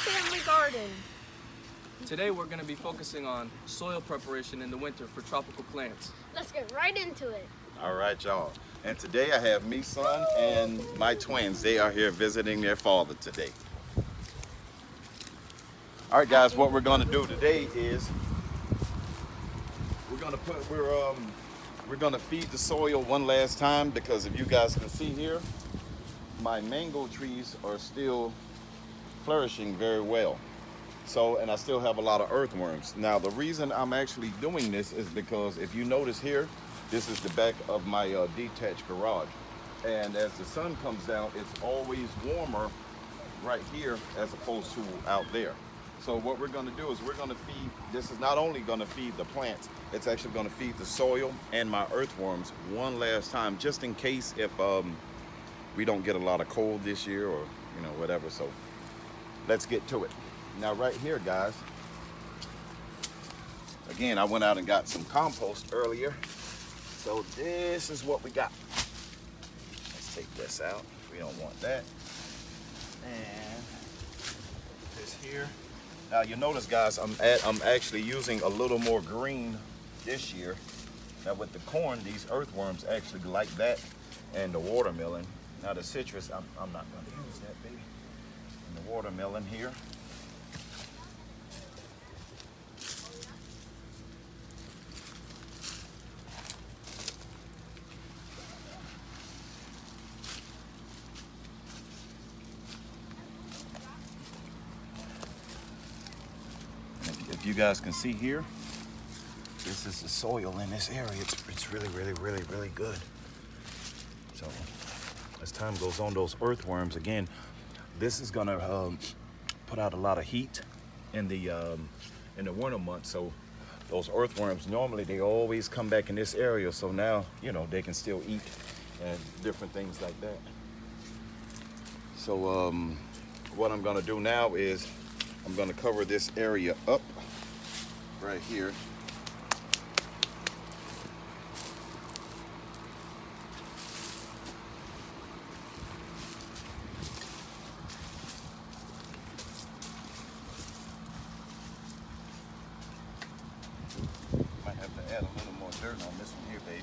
family garden. Today we're going to be focusing on soil preparation in the winter for tropical plants. Let's get right into it. All right, y'all. And today I have me, son, and my twins. They are here visiting their father today. All right, guys, what we're going to do today is we're going to feed the soil one last time, because if you guys can see here, my mango trees are still flourishing very well. So, and I still have a lot of earthworms. Now, the reason I'm actually doing this is because if you notice here, this is the back of my detached garage. And as the sun comes down, it's always warmer right here as opposed to out there. So what we're going to do is we're going to feed, this is not only going to feed the plants, it's actually going to feed the soil and my earthworms one last time, just in case if we don't get a lot of cold this year, or whatever. So let's get to it. Now right here, guys, again, I went out and got some compost earlier. So this is what we got. Let's take this out. We don't want that. And put this here. Now you notice, guys, I'm actually using a little more green this year. Now with the corn, these earthworms actually like that, and the watermelon. Now the citrus, I'm not going to use that, baby. And the watermelon here. If you guys can see here, this is the soil in this area. It's really, really, really, really good. So as time goes on, those earthworms, again, this is gonna put out a lot of heat in the winter months. So those earthworms, normally they always come back in this area. So now, they can still eat and different things like that. So what I'm gonna do now is I'm gonna cover this area up right here. Might have to add a little more dirt on this one here, baby.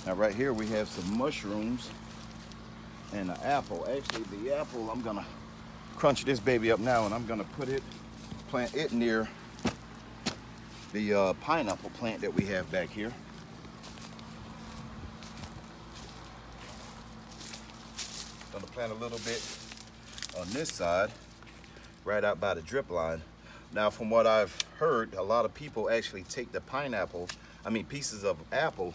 Now right here we have some mushrooms and an apple. Actually, the apple, I'm gonna crunch this baby up now, and I'm gonna plant it near the pineapple plant that we have back here. Gonna plant a little bit on this side, right out by the drip line. Now, from what I've heard, a lot of people actually take the pieces of apple,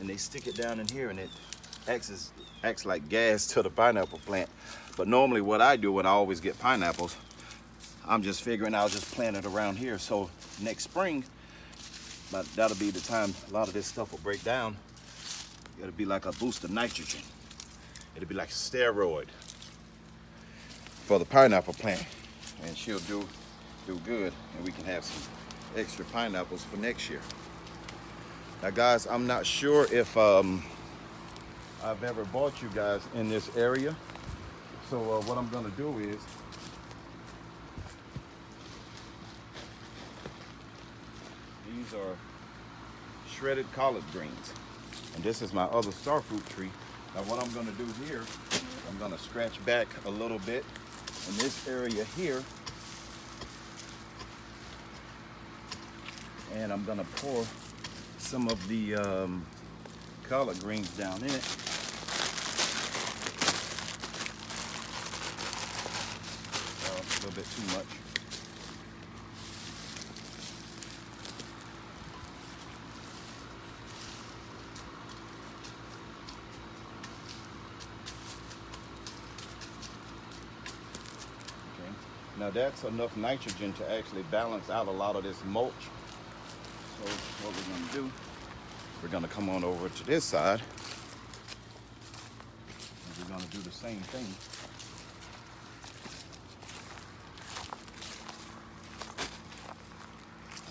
and they stick it down in here, and it acts like gas to the pineapple plant. But normally what I do when I always get pineapples, I'm just figuring I'll just plant it around here. So next spring, but that'll be the time a lot of this stuff will break down. It'll be like a boost of nitrogen. It'll be like a steroid for the pineapple plant, and she'll do good, and we can have some extra pineapples for next year. Now guys, I'm not sure if I've ever bought you guys in this area. So what I'm gonna do is, these are shredded collard greens. And this is my other starfruit tree. Now what I'm gonna do here, I'm gonna scratch back a little bit in this area here. And I'm gonna pour some of the collard greens down in it. A little bit too much. Okay. Now that's enough nitrogen to actually balance out a lot of this mulch. So what we're going to do, we're going to come on over to this side, and we're going to do the same thing.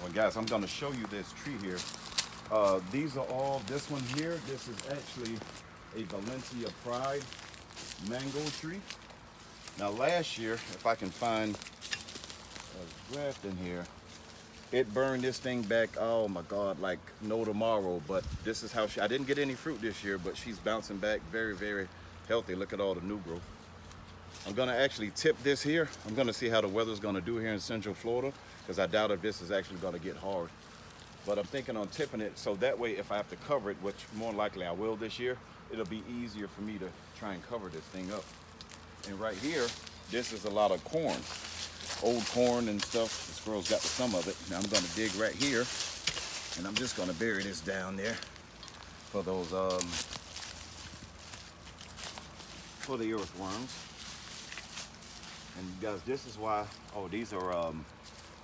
Well, guys, I'm going to show you this tree here. These are all, this one here, this is actually a Valencia Pride. mango tree. Now last year, if I can find a graft in here, it burned this thing back, oh my God, like no tomorrow. But this is how I didn't get any fruit this year, but she's bouncing back very, very healthy. Look at all the new growth. I'm gonna actually tip this here. I'm gonna see how the weather's gonna do here in Central Florida, because I doubt if this is actually gonna get hard. But I'm thinking on tipping it, so that way if I have to cover it, which more likely I will this year, it'll be easier for me to try and cover this thing up. And right here, this is a lot of corn. Old corn and stuff. The squirrels got some of it. Now I'm gonna dig right here, and I'm just gonna bury this down there for those for the earthworms. And you guys, this is why, oh, these are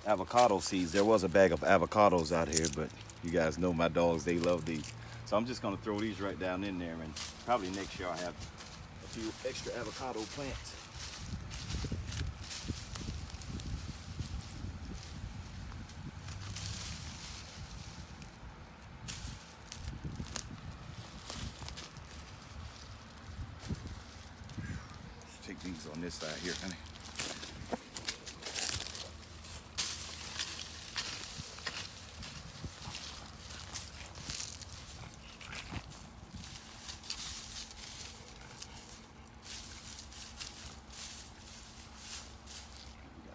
avocado seeds. There was a bag of avocados out here, but you guys know my dogs, they love these. So I'm just gonna throw these right down in there, and probably next year I'll have a few extra avocado plants. Let's take these on this side here, honey.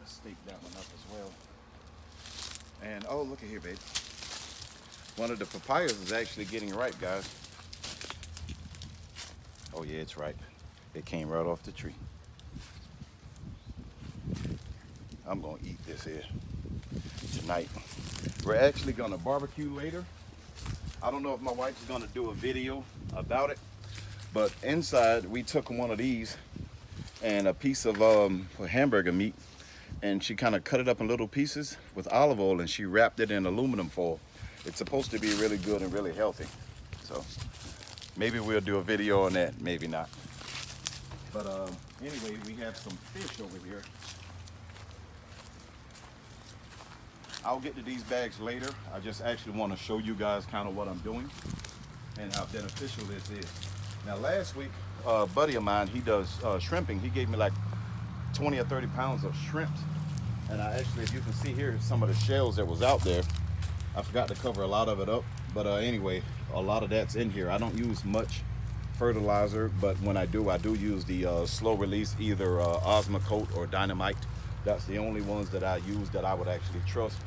Stake that one up as well. And oh, look at here, babe. One of the papayas is actually getting ripe, guys. Oh yeah, it's ripe. It came right off the tree. I'm gonna eat this here tonight. We're actually gonna barbecue later. I don't know if my wife is gonna do a video about it, but inside we took one of these and a piece of hamburger meat, and she kind of cut it up in little pieces with olive oil, and she wrapped it in aluminum foil. It's supposed to be really good and really healthy. So maybe we'll do a video on that, maybe not. But anyway, we have some fish over here. I'll get to these bags later. I just actually want to show you guys kind of what I'm doing and how beneficial this is. Now last week, a buddy of mine, he does shrimping. He gave me like 20 or 30 pounds of shrimps. And I actually, if you can see here, some of the shells that was out there, I forgot to cover a lot of it up. But anyway, a lot of that's in here. I don't use much fertilizer, but when I do use the slow release, either Osmocote or Dynamite. That's the only ones that I use that I would actually trust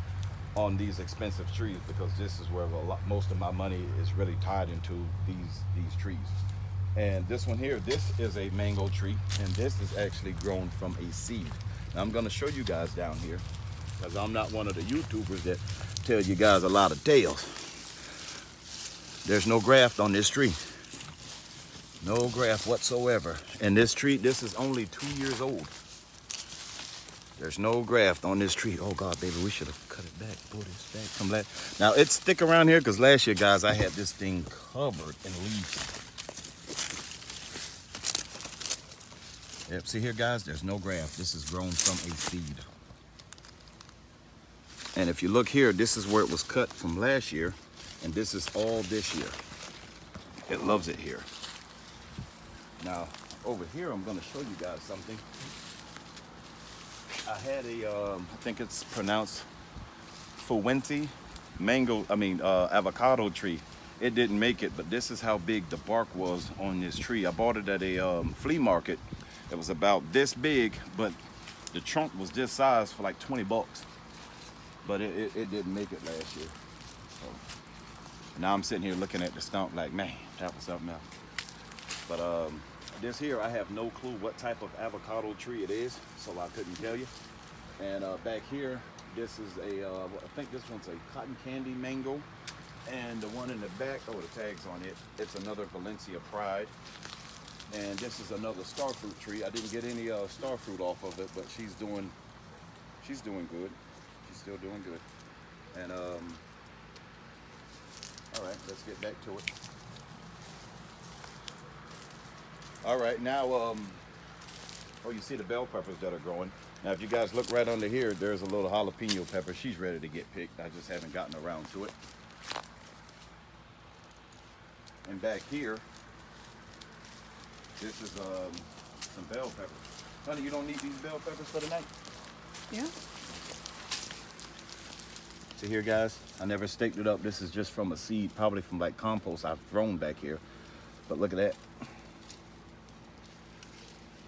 on these expensive trees, because this is where most of my money is really tied into these trees. And this one here, this is a mango tree, and this is actually grown from a seed. Now I'm gonna show you guys down here, because I'm not one of the YouTubers that tell you guys a lot of tales. There's no graft on this tree. No graft whatsoever. And this tree, this is only 2 years old. There's no graft on this tree. Oh God, baby, we should have cut it back, pull this back from last. Now it's thick around here, because last year, guys, I had this thing covered in leaves. Yep, see here, guys, there's no graft. This is grown from a seed. And if you look here, this is where it was cut from last year, and this is all this year. It loves it here. Now, over here, I'm gonna show you guys something. I had a, I think it's pronounced Fuente avocado tree. It didn't make it, but this is how big the bark was on this tree. I bought it at a flea market. It was about this big, but the trunk was this size for like 20 bucks. But it didn't make it last year. So now I'm sitting here looking at the stump like, man, that was something else. But this here, I have no clue what type of avocado tree it is, so I couldn't tell you. And back here, this is a, I think this one's a cotton candy mango. And the one in the back, oh, the tag's on it, it's another Valencia Pride. And this is another starfruit tree. I didn't get any starfruit off of it, but she's doing good. She's still doing good. And all right, let's get back to it. All right, now, oh, you see the bell peppers that are growing. Now, if you guys look right under here, there's a little jalapeno pepper. She's ready to get picked. I just haven't gotten around to it. And back here, This is some bell peppers. Honey, you don't need these bell peppers for tonight? Yeah. See here, guys, I never staked it up. This is just from a seed, probably from like compost I've thrown back here. But look at that.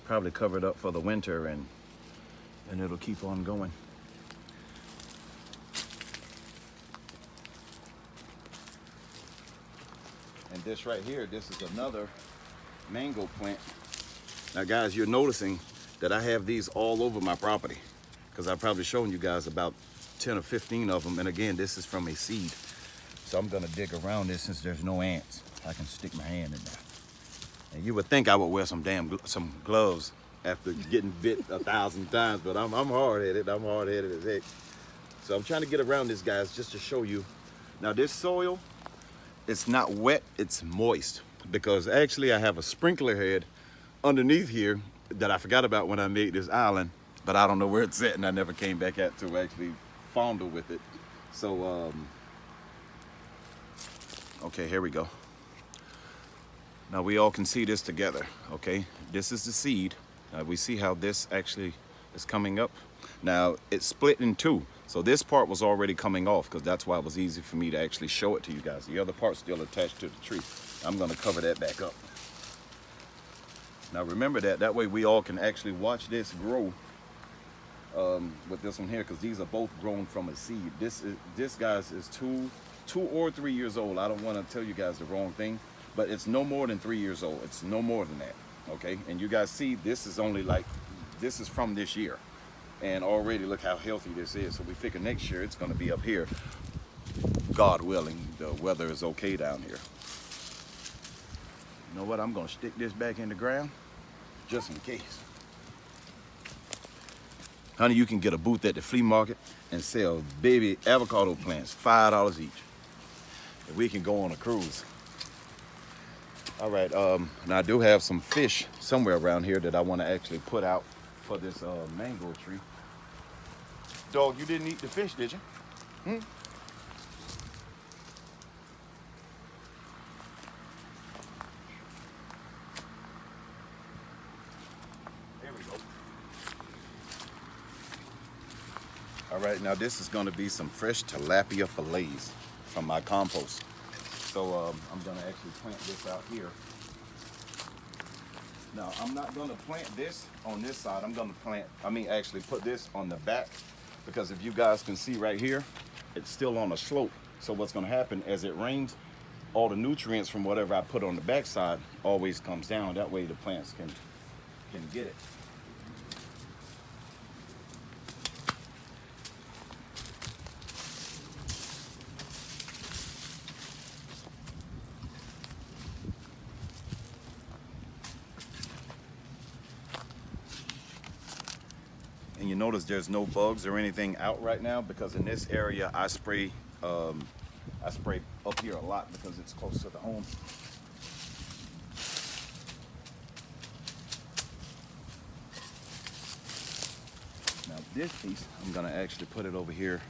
Probably covered up for the winter and it'll keep on going. And this right here, this is another mango plant. Now guys, you're noticing that I have these all over my property because I've probably shown you guys about 10 or 15 of them. And again, this is from a seed. So I'm gonna dig around this since there's no ants. I can stick my hand in there. And you would think I would wear some gloves after getting bit 1,000 times, but I'm hard-headed. I'm hard-headed as heck. So I'm trying to get around this, guys, just to show you. Now this soil, it's not wet, it's moist. Because actually I have a sprinkler head underneath here that I forgot about when I made this island, but I don't know where it's at and I never came back out to actually fondle with it. So, okay, here we go. Now we all can see this together, okay? This is the seed. We see how this actually is coming up. Now it's split in two. So this part was already coming off because that's why it was easy for me to actually show it to you guys. The other part's still attached to the tree. I'm gonna cover that back up. Now remember that way we all can actually watch this grow with this one here, because these are both grown from a seed. This guys is two or 3 years old. I don't want to tell you guys the wrong thing, but it's no more than 3 years old. It's no more than that, okay? And you guys see this is only like, this is from this year. And already look how healthy this is. So we figure next year it's gonna be up here. God willing, the weather is okay down here. You know what, I'm gonna stick this back in the ground just in case. Honey, you can get a booth at the flea market and sell baby avocado plants, $5 each. And we can go on a cruise. All right, and I do have some fish somewhere around here that I wanna actually put out for this mango tree. Dog, you didn't eat the fish, did you? There we go. All right, now this is gonna be some fresh tilapia fillets from my compost. So I'm gonna actually plant this out here. Now, I'm not gonna plant this on this side. I'm gonna actually put this on the back, because if you guys can see right here, it's still on a slope. So what's gonna happen as it rains, all the nutrients from whatever I put on the back side always comes down. That way the plants can get it. And you notice there's no bugs or anything out right now, because in this area I spray up here a lot because it's close to the home. Now this piece, I'm gonna actually put it over here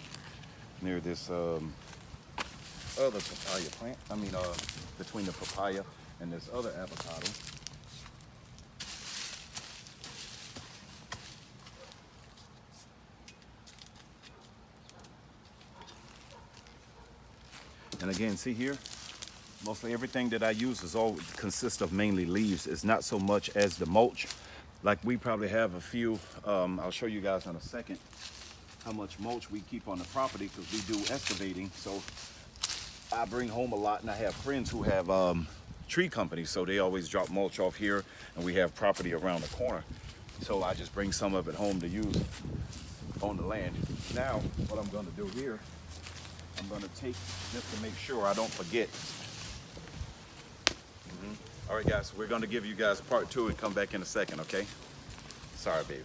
near this other papaya plant. Between the papaya and this other avocado. And again, see here, mostly everything that I use consists of mainly leaves. It's not so much as the mulch. Like we probably have a few, I'll show you guys in a second how much mulch we keep on the property, because we do excavating. So I bring home a lot, and I have friends who have tree companies, so they always drop mulch off here, and we have property around the corner. So I just bring some of it home to use on the land. Now, what I'm gonna do here, I'm gonna take, just to make sure I don't forget. All right, guys, we're gonna give you guys part 2 and come back in a second, okay? Sorry, baby.